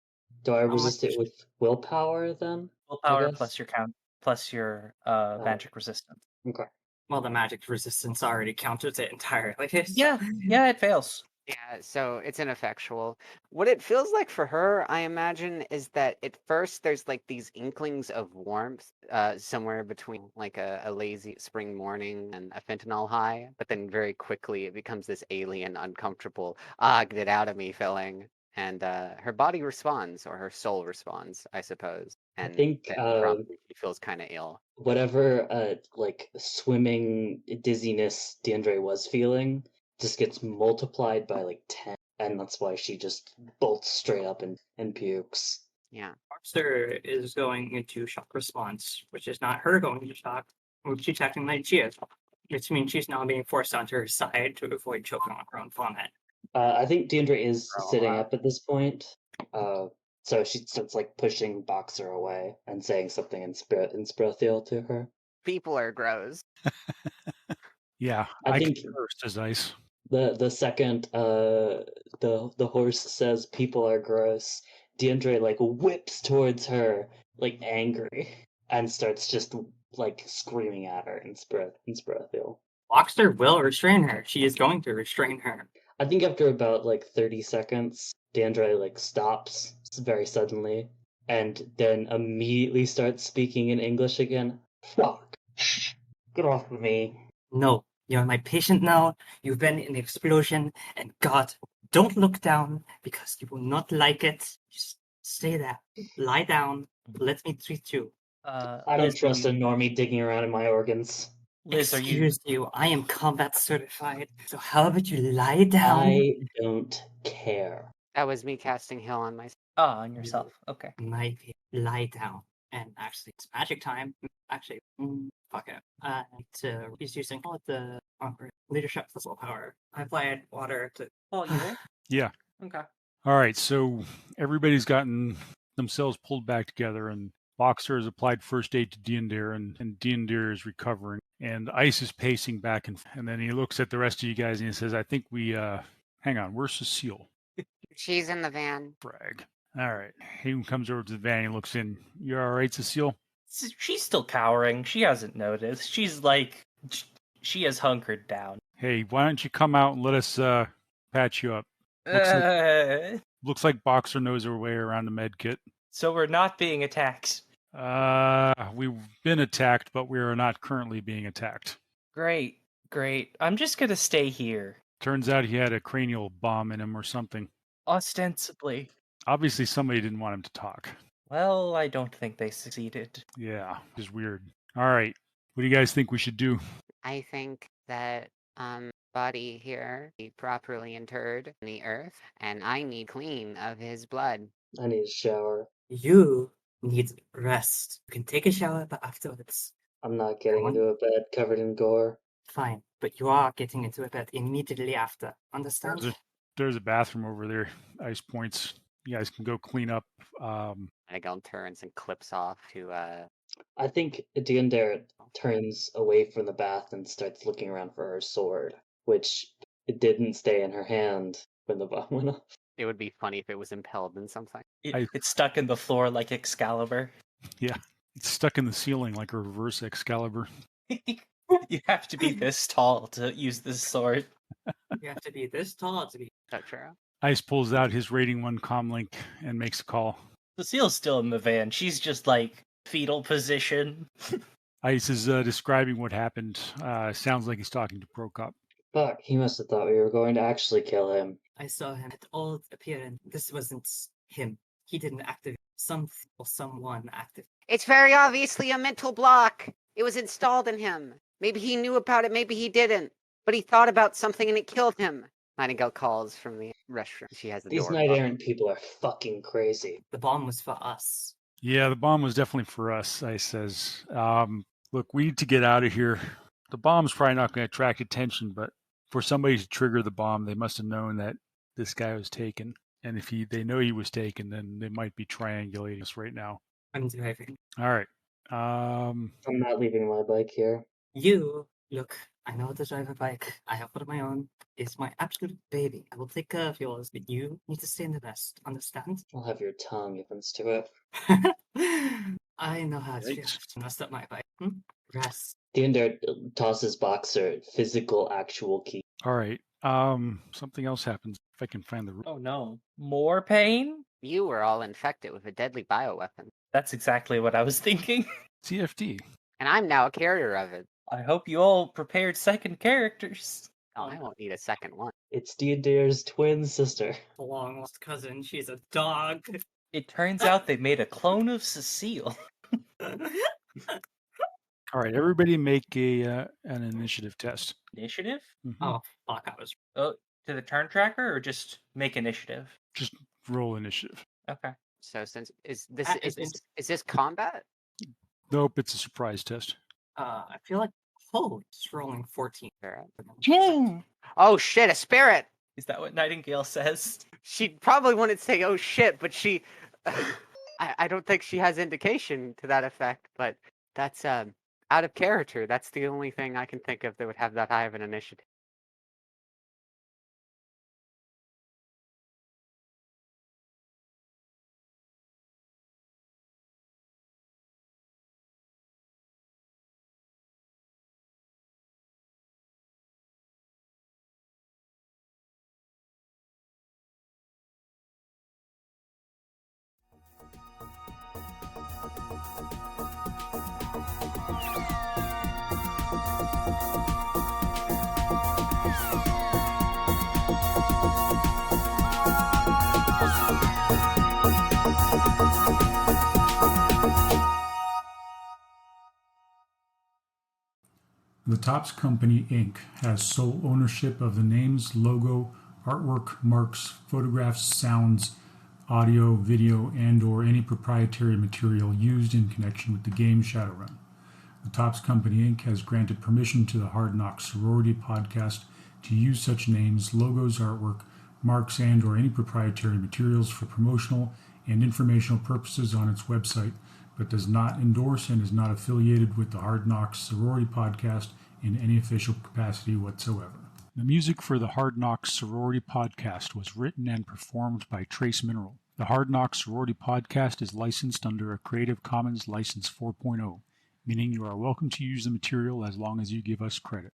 do I How much resist it with willpower then? Willpower guess? plus your count plus your magic resistance. Okay. Well, the magic resistance already counters it entirely. so- Yeah, it fails. yeah, so it's ineffectual. What it feels like for her, I imagine, is that at first there's like these inklings of warmth somewhere between like a lazy spring morning and a fentanyl high, but then very quickly it becomes this alien, uncomfortable, get it out of me feeling. And her body responds, or her soul responds, I suppose. I And think then promptly she feels kind of ill. whatever like swimming dizziness DeAndre was feeling just gets multiplied by like 10, and that's why she just bolts straight up and pukes. Yeah. Monster is going into shock response, which is not her going into shock, which she technically she is. Which means she's now being forced onto her side to avoid choking on her own vomit. I think DeAndre is Oh, sitting wow. up at this point. So she starts like pushing Boxer away and saying something in Sprathiel to her. People are gross. Yeah, I I think concur, says Ice. the second the horse says people are gross, DeAndre like whips towards her like angry and starts just like screaming at her in Sprathiel. Boxer will restrain her. She is going to restrain her. I think after about like 30 seconds, DeAndre like stops very suddenly and then immediately starts speaking in English again. Fuck. Get off of me. No, you're my patient now. You've been in the explosion, and God, don't look down because you will not like it. Just stay there. Lie down. Let me treat you. I don't Liz, trust a normie digging around in my organs. Liz, are you? Excuse you. I am combat certified. So how about you lie down? I don't care. That was me casting Hill on myself. On yourself. Okay. My lie down. And actually, it's magic time. Actually, fuck it. He's using all of the leadership physical power. I applied water to. Oh, you will? Yeah. Okay. All right, so everybody's gotten themselves pulled back together, and Boxer has applied first aid to Deandir, and Deandir is recovering, and Ice is pacing back, and then he looks at the rest of you guys and he says, I think we, hang on, where's Cecile? She's in the van. Brag. All right. He comes over to the van and looks in. You all right, Cecile? She's still cowering. She hasn't noticed. She's like, she has hunkered down. Hey, why don't you come out and let us patch you up? Looks like Boxer knows her way around the med kit. So we're not being attacked. We've been attacked, but we are not currently being attacked. Great. I'm just gonna stay here. Turns out he had a cranial bomb in him or something. Ostensibly. Obviously, somebody didn't want him to talk. Well, I don't think they succeeded. Yeah, it's weird. All right. What do you guys think we should do? I think that body here be properly interred in the earth, and I need clean of his blood. I need a shower. You need rest. You can take a shower, but afterwards, I'm not getting Everyone? into a bed covered in gore. fine. But you are getting into a bed immediately after. Understand? There's a bathroom over there. Ice points. You guys can go clean up. Abigail turns and clips off to I think Deandre turns away from the bath and starts looking around for her sword, which it didn't stay in her hand when the bomb went off. it would be funny if it was impelled in something. It's stuck in the floor like Excalibur. It's stuck in the ceiling like a reverse Excalibur. You have to be this tall to use this sword. You have to be this tall to be. So true. Ice pulls out his rating 1 comlink and makes a call. Cecile's still in the van. She's just like fetal position. Ice is describing what happened. Sounds like he's talking to Prokop. Fuck, he must have thought we were going to actually kill him. I saw him at all appearance. This wasn't him. He didn't activate. Something or someone activated. It's very obviously a mental block. It was installed in him. Maybe he knew about it, maybe he didn't. But he thought about something and it killed him. Nightingale calls from the restroom. She has the These door knight locked. errant people are fucking crazy. The bomb was for us. Yeah, the bomb was definitely for us, I says. Look, we need to get out of here. The bomb's probably not going to attract attention, but for somebody to trigger the bomb, they must have known that this guy was taken. And if they know he was taken, then they might be triangulating us right now. I'm driving. All right. I'm not leaving my bike here. You, look, I know how to drive a bike. I have one of my own. It's my absolute baby. I will take care of yours, but you need to stay in the nest. Understand? I'll have your tongue if it's to it. I know how to Yikes. messed up my bike. Rest. The Ender tosses Boxer physical actual key. All right. Something else happens. If I can find the. Oh no. More pain? You were all infected with a deadly bioweapon. That's exactly what I was thinking. CFD. And I'm now a carrier of it. I hope you all prepared second characters. Oh, I won't need a second one. It's Deander's twin sister. A long lost cousin. She's a dog. It turns out they made a clone of Cecile. All right. Everybody make an initiative test. Initiative? Mhm. Oh, fuck, I was. Oh, to the turn tracker or just make initiative? Just roll initiative. Okay. So since is this it's- is this combat? Nope, it's a surprise test. I feel like it's rolling 14. Spirit. Oh shit, a spirit! Is that what Nightingale says? She probably wouldn't say oh shit, but she I don't think she has indication to that effect, but that's out of character. That's the only thing I can think of that would have that high of an initiative. The Topps Company, Inc. has sole ownership of the names, logo, artwork, marks, photographs, sounds, audio, video, and/or any proprietary material used in connection with the game Shadowrun. The Topps Company, Inc. has granted permission to the Hard Knocks Sorority podcast to use such names, logos, artwork, marks, and/or any proprietary materials for promotional and informational purposes on its website, but does not endorse and is not affiliated with the Hard Knocks Sorority podcast in any official capacity whatsoever. The music for the Hard Knocks Sorority podcast was written and performed by Trace Mineral. The Hard Knocks Sorority podcast is licensed under a Creative Commons License 4.0, meaning you are welcome to use the material as long as you give us credit.